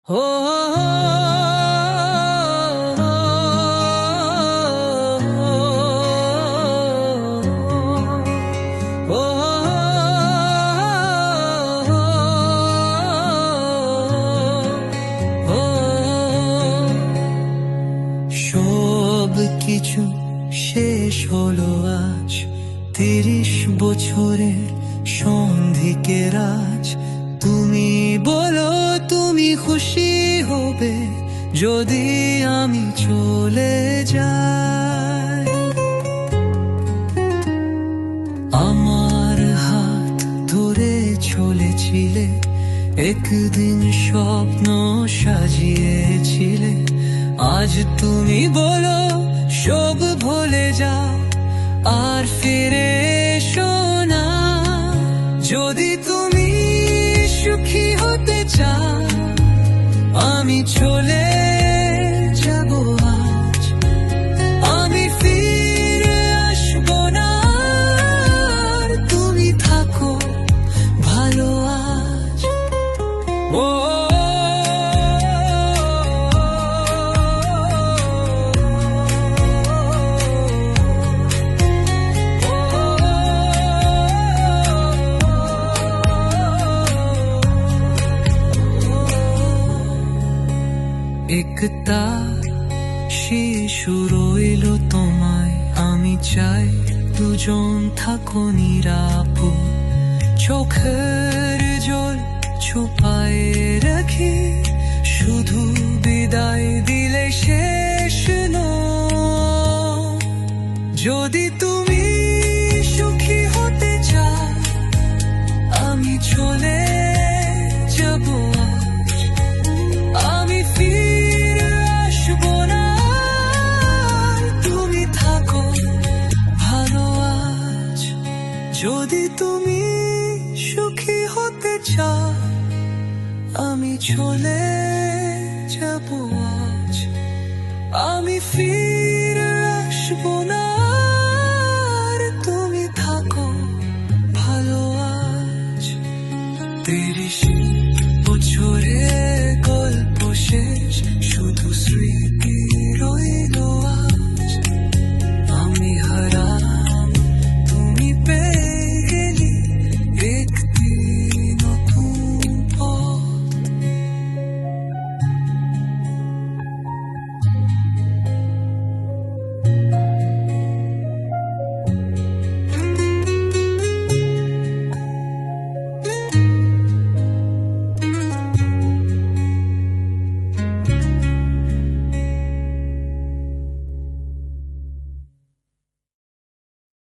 हो সব কিছু শেষ হলো আজ 30 বছরের সন্ধিকে রাজ। তুমি বলো তুমি খুশি হবে যদি আমি চলে যাই। আমার হাত ধরে চলেছিলে, একদিন স্বপ্ন সাজিয়েছিলে। আজ তুমি বলো সব ভুলে যাও আর ফিরে এসো না। যদি তুমি সুখী হতে চাও আমি চলে যাব আজ, আমি ফিরে আসবো না। আর তুমি থাকো ভালো আজ। ও একটা শিশু রইল তোমায়, আমি চাই দুজন থাকো নিরাপদ। চোখের জল ছুপায় রাখি, শুধু বিদায় দিলে শেষ নয়। যদি তুমি সুখী হতে চাও আমি চলে যাব আজ, আমি ফিরে আসবো না। তুমি থাকো ভালো আজ। যদি তুমি সুখী হতে চাও আমি চলে যাব আজ, আমি ফিরে আসবো